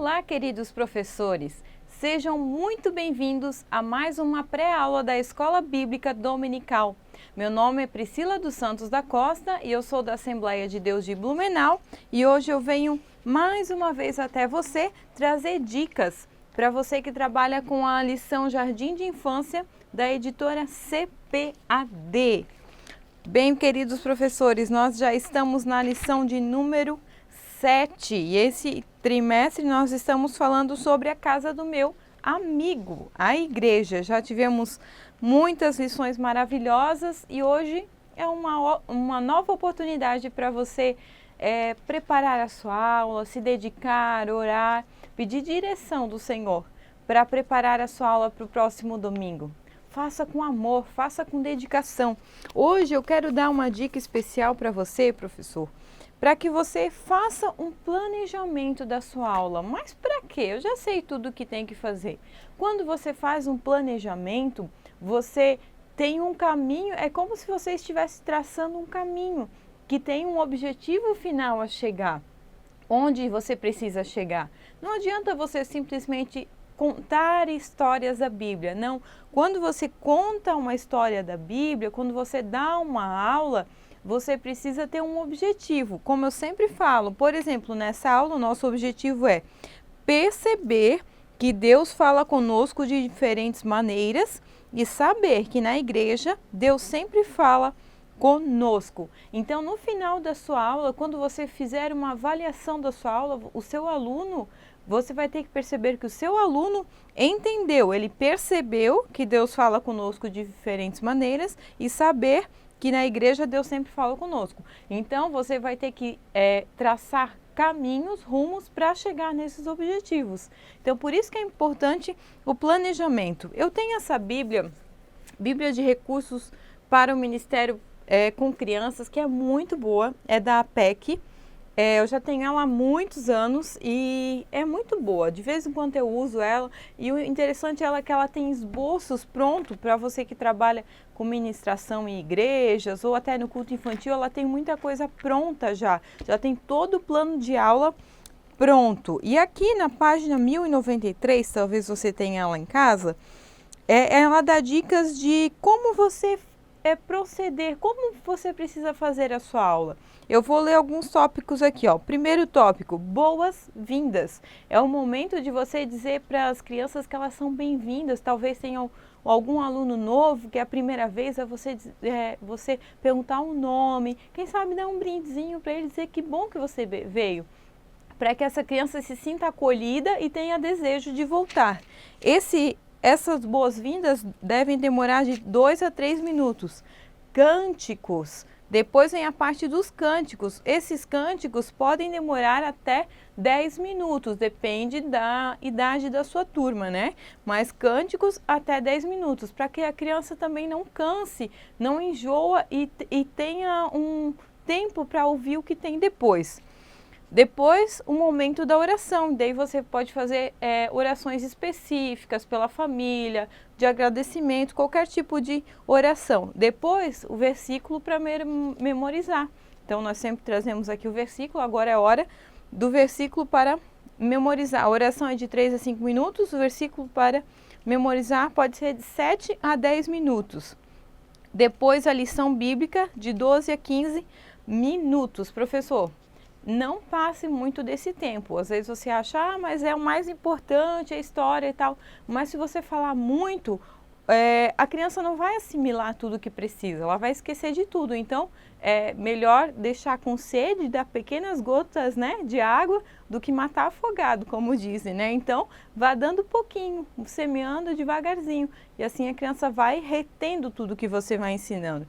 Olá, queridos professores! Sejam muito bem-vindos a mais uma pré-aula da Escola Bíblica Dominical. Meu nome é Priscila dos Santos da Costa e eu sou da Assembleia de Deus de Blumenau e hoje eu venho mais uma vez até você trazer dicas para você que trabalha com a lição Jardim de Infância da editora CPAD. Bem, queridos professores, nós já estamos na lição de número 7 e esse trimestre nós estamos falando sobre a casa do meu amigo, a igreja. Já tivemos muitas lições maravilhosas e hoje é uma nova oportunidade para você preparar a sua aula, se dedicar, orar, pedir direção do Senhor para preparar a sua aula para o próximo domingo. Faça com amor, faça com dedicação. Hoje eu quero dar uma dica especial para você, professor, para que você faça um planejamento da sua aula. Mas para quê? Eu já sei tudo o que tem que fazer. Quando você faz um planejamento, você tem um caminho, é como se você estivesse traçando um caminho que tem um objetivo final a chegar. Onde você precisa chegar. Não adianta você simplesmente contar histórias da Bíblia. Não, quando você conta uma história da Bíblia, quando você dá uma aula, você precisa ter um objetivo. Como eu sempre falo, por exemplo, nessa aula o nosso objetivo é perceber que Deus fala conosco de diferentes maneiras e saber que na igreja Deus sempre fala conosco. Então, no final da sua aula, quando você fizer uma avaliação da sua aula, o seu aluno, você vai ter que perceber que o seu aluno entendeu, ele percebeu que Deus fala conosco de diferentes maneiras e saber que na igreja Deus sempre fala conosco. Então, você vai ter que traçar caminhos, rumos para chegar nesses objetivos. Então, por isso que é importante o planejamento. Eu tenho essa Bíblia de recursos para o Ministério com Crianças, que é muito boa, é da APEC. Eu já tenho ela há muitos anos e é muito boa. De vez em quando eu uso ela e o interessante é que ela tem esboços prontos para você que trabalha com ministração em igrejas ou até no culto infantil. Ela tem muita coisa pronta já tem todo o plano de aula pronto. E aqui na página 1093, talvez você tenha ela em casa, ela dá dicas de como você proceder, como você precisa fazer a sua aula. Eu vou ler alguns tópicos aqui, ó. Primeiro tópico, boas-vindas. É o momento de você dizer para as crianças que elas são bem-vindas. Talvez tenha algum aluno novo que é a primeira vez, você perguntar um nome, quem sabe dar um brindezinho para ele, dizer que bom que você veio, para que essa criança se sinta acolhida e tenha desejo de voltar. Essas boas-vindas devem demorar de 2 a 3 minutos. Cânticos. Depois vem a parte dos cânticos. Esses cânticos podem demorar até 10 minutos, depende da idade da sua turma, né? Mas cânticos até 10 minutos, para que a criança também não canse, não enjoa e tenha um tempo para ouvir o que tem depois. Depois, o momento da oração, daí você pode fazer orações específicas pela família, de agradecimento, qualquer tipo de oração. Depois, o versículo para memorizar. Então, nós sempre trazemos aqui o versículo, agora é hora do versículo para memorizar. A oração é de 3 a 5 minutos, o versículo para memorizar pode ser de 7 a 10 minutos. Depois, a lição bíblica de 12 a 15 minutos. Professor, não passe muito desse tempo. Às vezes você acha, mas é o mais importante, a história e tal. Mas se você falar muito, a criança não vai assimilar tudo o que precisa, ela vai esquecer de tudo. Então, é melhor deixar com sede, dar pequenas gotas, né, de água, do que matar afogado, como dizem, né? Então, vá dando pouquinho, semeando devagarzinho. E assim a criança vai retendo tudo que você vai ensinando.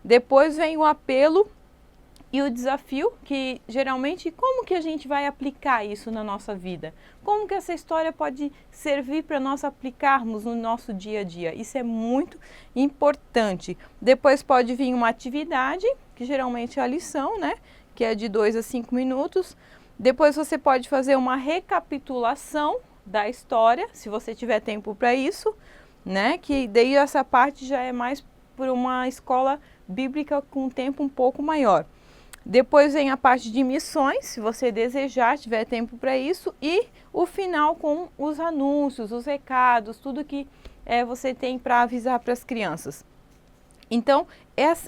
Depois vem o apelo e o desafio, que geralmente, como que a gente vai aplicar isso na nossa vida? Como que essa história pode servir para nós aplicarmos no nosso dia a dia? Isso é muito importante. Depois pode vir uma atividade, que geralmente é a lição, né? Que é de 2 a 5 minutos. Depois você pode fazer uma recapitulação da história, se você tiver tempo para isso, né? Que daí essa parte já é mais por uma escola bíblica com um tempo um pouco maior. Depois vem a parte de missões, se você desejar, tiver tempo para isso, e o final com os anúncios, os recados, tudo que você tem para avisar para as crianças. Então,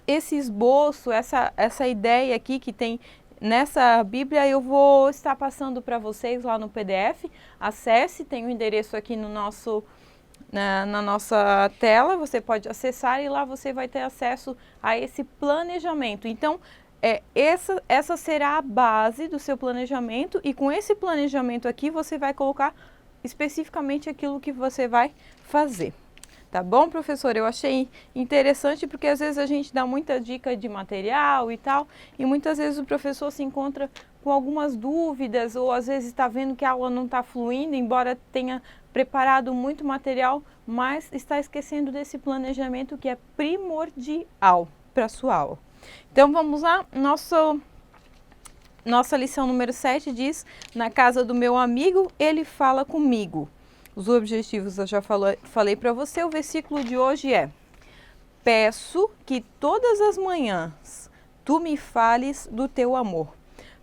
esse esboço, essa ideia aqui que tem nessa Bíblia, eu vou estar passando para vocês lá no PDF. Acesse, tem o endereço aqui no na nossa tela, você pode acessar e lá você vai ter acesso a esse planejamento. Então, essa será a base do seu planejamento, e com esse planejamento aqui você vai colocar especificamente aquilo que você vai fazer. Tá bom, professor? Eu achei interessante porque às vezes a gente dá muita dica de material e tal, e muitas vezes o professor se encontra com algumas dúvidas, ou às vezes está vendo que a aula não está fluindo, embora tenha preparado muito material, mas está esquecendo desse planejamento que é primordial para a sua aula. Então vamos lá, nossa lição número 7 diz: na casa do meu amigo, ele fala comigo. Os objetivos eu já falei para você. O versículo de hoje é: peço que todas as manhãs tu me fales do teu amor.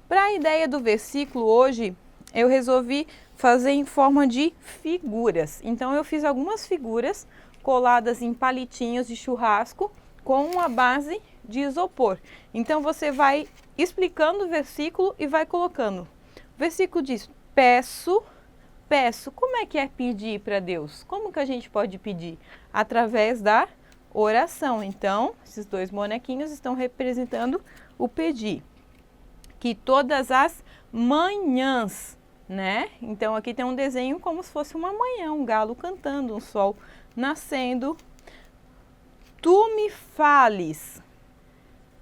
Para a ideia do versículo hoje, eu resolvi fazer em forma de figuras. Então eu fiz algumas figuras coladas em palitinhos de churrasco com uma base de isopor. Então você vai explicando o versículo e vai colocando. O versículo diz: peço. Como é que é pedir para Deus? Como que a gente pode pedir? Através da oração. Então, esses dois bonequinhos estão representando o pedir. Que todas as manhãs, né? Então aqui tem um desenho como se fosse uma manhã, um galo cantando, um sol nascendo. Tu me fales.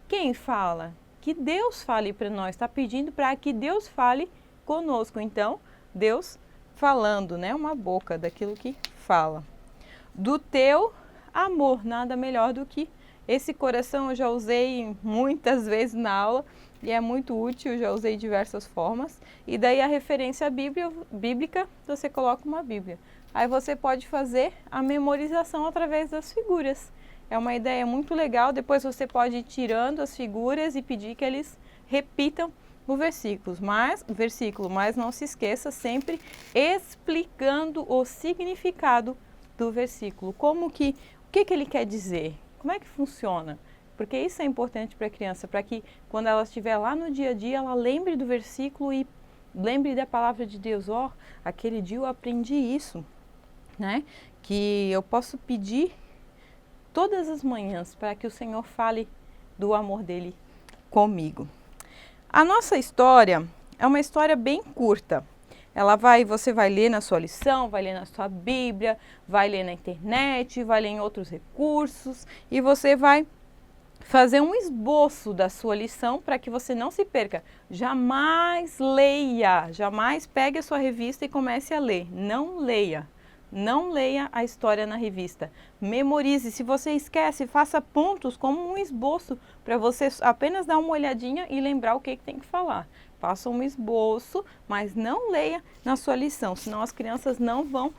Quem fala? Que Deus fale para nós. Está pedindo para que Deus fale conosco. Então, Deus falando, né? Uma boca daquilo que fala. Do teu amor, nada melhor do que esse coração. Eu já usei muitas vezes na aula e é muito útil, já usei diversas formas. E daí a referência bíblica, você coloca uma Bíblia. Aí você pode fazer a memorização através das figuras. É uma ideia muito legal. Depois você pode ir tirando as figuras e pedir que eles repitam o versículo, mas não se esqueça sempre explicando o significado do versículo. O que ele quer dizer? Como é que funciona? Porque isso é importante para a criança, para que quando ela estiver lá no dia a dia, ela lembre do versículo e lembre da palavra de Deus. Aquele dia eu aprendi isso, né? Que eu posso pedir todas as manhãs para que o Senhor fale do amor dele comigo. A nossa história é uma história bem curta. Você vai ler na sua lição, vai ler na sua Bíblia, vai ler na internet, vai ler em outros recursos e você vai fazer um esboço da sua lição para que você não se perca. Jamais leia, jamais pegue a sua revista e comece a ler. Não leia. Não leia a história na revista. Memorize. Se você esquece, faça pontos como um esboço para você apenas dar uma olhadinha e lembrar o que tem que falar. Faça um esboço, mas não leia na sua lição, senão as crianças não vão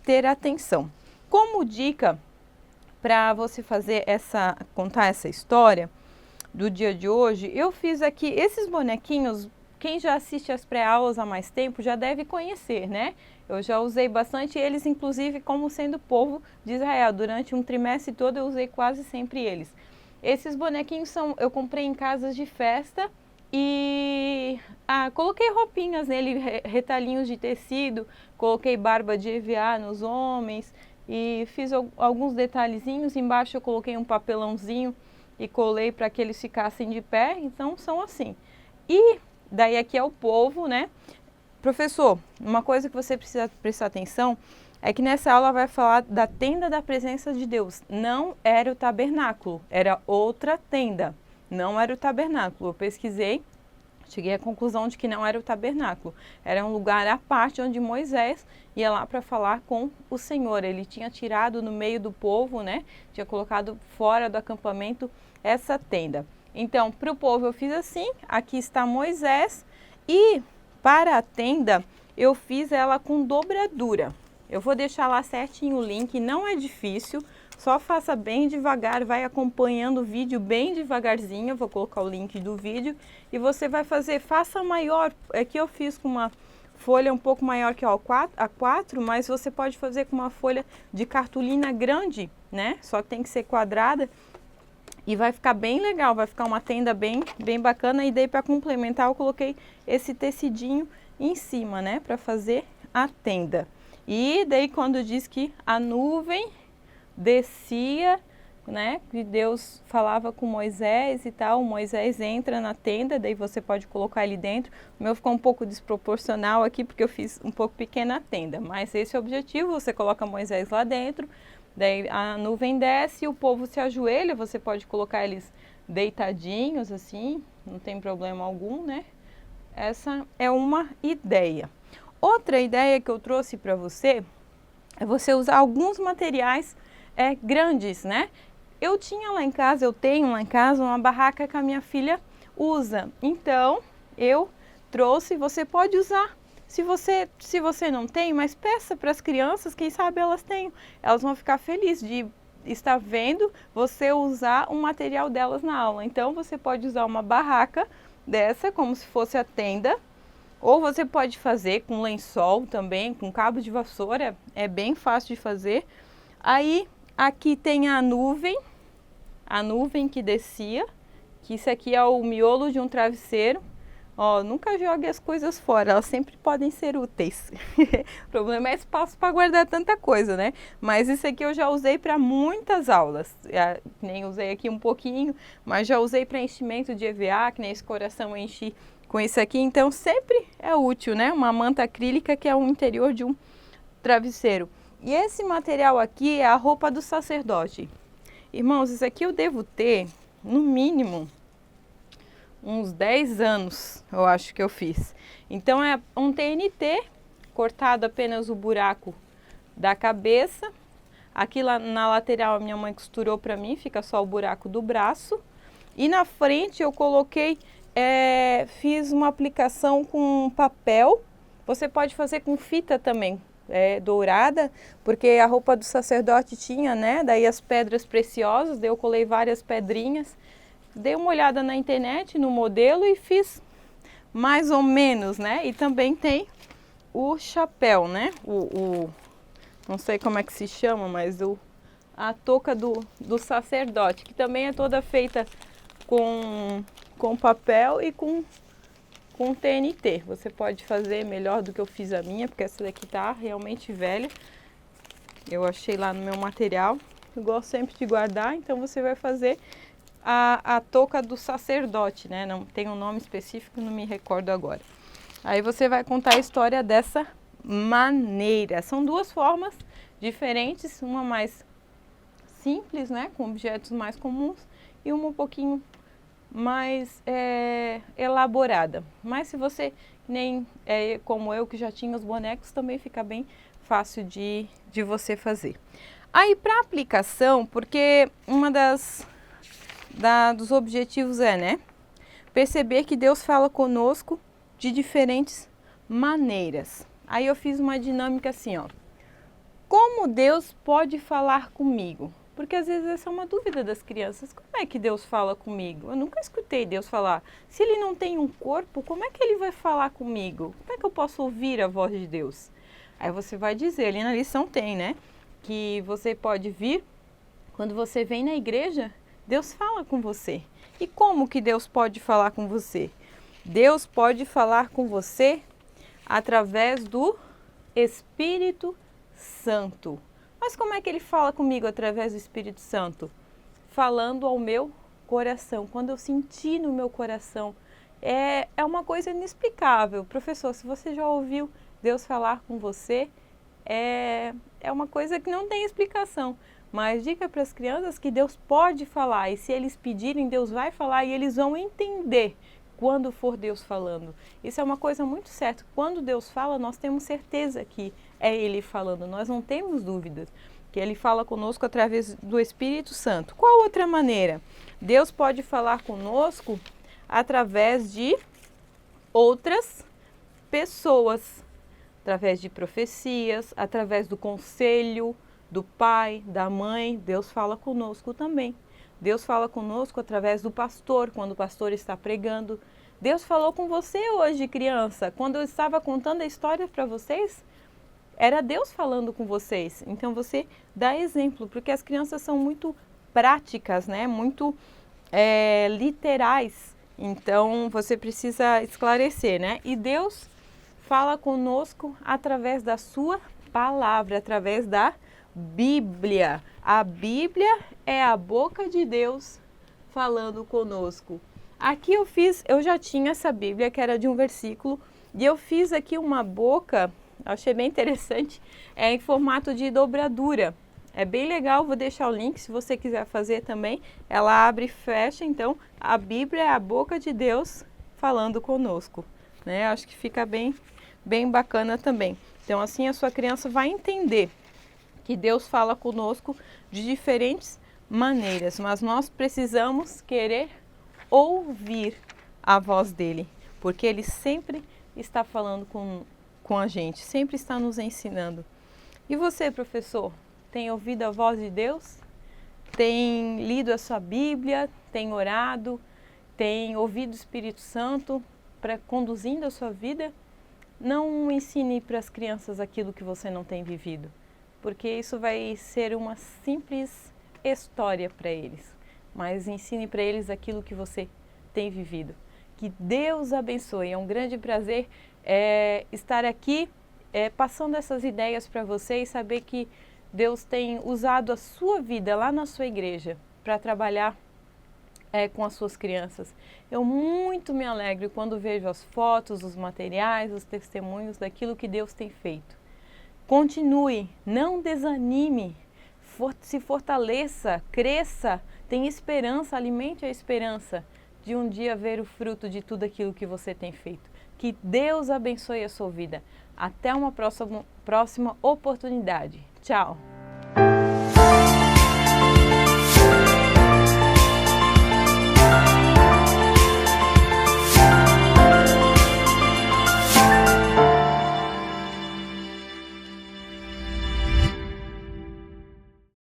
ter atenção. Como dica para você contar essa história do dia de hoje, eu fiz aqui esses bonequinhos. Quem já assiste às pré-aulas há mais tempo já deve conhecer, né? Eu já usei bastante eles, inclusive como sendo povo de Israel. Durante um trimestre todo eu usei quase sempre eles. Esses bonequinhos eu comprei em casas de festa e coloquei roupinhas nele, retalhinhos de tecido, coloquei barba de EVA nos homens e fiz alguns detalhezinhos. Embaixo eu coloquei um papelãozinho e colei para que eles ficassem de pé. Então são assim. E daí aqui é o povo, né? Professor, uma coisa que você precisa prestar atenção é que nessa aula vai falar da tenda da presença de Deus. Não era o tabernáculo, era outra tenda. Não era o tabernáculo. Eu pesquisei, cheguei à conclusão de que não era o tabernáculo. Era um lugar à parte onde Moisés ia lá para falar com o Senhor. Ele tinha tirado no meio do povo, né? Tinha colocado fora do acampamento essa tenda. Então, para o povo eu fiz assim, aqui está Moisés e para a tenda eu fiz ela com dobradura. Eu vou deixar lá certinho o link, não é difícil. Só faça bem devagar, vai acompanhando o vídeo bem devagarzinho. Eu vou colocar o link do vídeo e você vai fazer, faça maior. Aqui eu fiz com uma folha um pouco maior que a A4, mas você pode fazer com uma folha de cartolina grande, né? Só que tem que ser quadrada e vai ficar bem legal, vai ficar uma tenda bem bacana. E daí para complementar eu coloquei esse tecidinho em cima, né? Para fazer a tenda. E daí quando diz que a nuvem descia, né, que Deus falava com Moisés e tal, Moisés entra na tenda, daí você pode colocar ele dentro. O meu ficou um pouco desproporcional aqui, porque eu fiz um pouco pequena a tenda, mas esse é o objetivo, você coloca Moisés lá dentro, daí a nuvem desce e o povo se ajoelha, você pode colocar eles deitadinhos assim, não tem problema algum, né? Essa é uma ideia. Outra ideia que eu trouxe para você é você usar alguns materiais grandes, né? Eu tenho lá em casa uma barraca que a minha filha usa. Então, eu trouxe, você pode usar. Se você não tem, mas peça para as crianças, quem sabe elas tenham. Elas vão ficar felizes de estar vendo você usar um material delas na aula. Então, você pode usar uma barraca dessa, como se fosse a tenda. Ou você pode fazer com lençol também, com cabo de vassoura. É bem fácil de fazer. Aí, aqui tem a nuvem que descia, que isso aqui é o miolo de um travesseiro. Ó, nunca jogue as coisas fora, elas sempre podem ser úteis. O problema é espaço para guardar tanta coisa, né? Mas isso aqui eu já usei para muitas aulas. Nem usei aqui um pouquinho, mas já usei para enchimento de EVA, que nem esse coração eu enchi com isso aqui. Então sempre é útil, né? Uma manta acrílica que é o interior de um travesseiro. E esse material aqui é a roupa do sacerdote. Irmãos, isso aqui eu devo ter, no mínimo, uns 10 anos, eu acho que eu fiz. Então é um TNT, cortado apenas o buraco da cabeça. Aqui lá na lateral a minha mãe costurou para mim, fica só o buraco do braço. E na frente eu coloquei, fiz uma aplicação com papel. Você pode fazer com fita também. Dourada, porque a roupa do sacerdote tinha, né, daí as pedras preciosas, daí eu colei várias pedrinhas, dei uma olhada na internet, no modelo e fiz mais ou menos, né, e também tem o chapéu, né, não sei como é que se chama, mas a touca do sacerdote, que também é toda feita com papel e com TNT. Você pode fazer melhor do que eu fiz a minha, porque essa daqui tá realmente velha. Eu achei lá no meu material. Eu gosto sempre de guardar, então você vai fazer a touca do sacerdote, né? Não tem um nome específico, não me recordo agora. Aí você vai contar a história dessa maneira. São duas formas diferentes, uma mais simples, né? Com objetos mais comuns, e uma um pouquinho mais elaborada. Mas se você nem como eu, que já tinha os bonecos, também fica bem fácil de você fazer. Aí para aplicação, porque uma dos objetivos né, perceber que Deus fala conosco de diferentes maneiras. Aí eu fiz uma dinâmica assim, ó. Como Deus pode falar comigo? Porque às vezes essa é uma dúvida das crianças. Como é que Deus fala comigo? Eu nunca escutei Deus falar. Se ele não tem um corpo, como é que ele vai falar comigo? Como é que eu posso ouvir a voz de Deus? Aí você vai dizer, ali na lição tem, né? Que você pode vir, quando você vem na igreja, Deus fala com você. E como que Deus pode falar com você? Deus pode falar com você através do Espírito Santo. Mas como é que ele fala comigo através do Espírito Santo? Falando ao meu coração, quando eu sentir no meu coração. É uma coisa inexplicável. Professor, se você já ouviu Deus falar com você, é uma coisa que não tem explicação. Mas diga para as crianças que Deus pode falar, e se eles pedirem, Deus vai falar e eles vão entender quando for Deus falando. Isso é uma coisa muito certa. Quando Deus fala, nós temos certeza que é Ele falando. Nós não temos dúvidas que Ele fala conosco através do Espírito Santo. Qual outra maneira? Deus pode falar conosco através de outras pessoas, através de profecias, através do conselho do pai, da mãe, Deus fala conosco também. Deus fala conosco através do pastor, quando o pastor está pregando. Deus falou com você hoje, criança. Quando eu estava contando a história para vocês, era Deus falando com vocês. Então você dá exemplo, porque as crianças são muito práticas, né? Muito literais. Então você precisa esclarecer, né? E Deus fala conosco através da sua palavra, através da Bíblia. A Bíblia é a boca de Deus falando conosco. Aqui eu já tinha essa Bíblia que era de um versículo e eu fiz aqui uma boca, achei bem interessante, em formato de dobradura. É bem legal, vou deixar o link se você quiser fazer também. Ela abre e fecha, então a Bíblia é a boca de Deus falando conosco, né? Acho que fica bem bacana também. Então assim a sua criança vai entender que Deus fala conosco de diferentes maneiras, mas nós precisamos querer ouvir a voz dele, porque ele sempre está falando com a gente, sempre está nos ensinando. E você, professor, tem ouvido a voz de Deus? Tem lido a sua Bíblia? Tem orado? Tem ouvido o Espírito Santo conduzindo a sua vida? Não ensine para as crianças aquilo que você não tem vivido, porque isso vai ser uma simples história para eles. Mas ensine para eles aquilo que você tem vivido. Que Deus abençoe. É um grande prazer estar aqui passando essas ideias para você e saber que Deus tem usado a sua vida lá na sua igreja para trabalhar com as suas crianças. Eu muito me alegro quando vejo as fotos, os materiais, os testemunhos daquilo que Deus tem feito. Continue, não desanime, se fortaleça, cresça, tenha esperança, alimente a esperança de um dia ver o fruto de tudo aquilo que você tem feito. Que Deus abençoe a sua vida. Até uma próxima oportunidade. Tchau!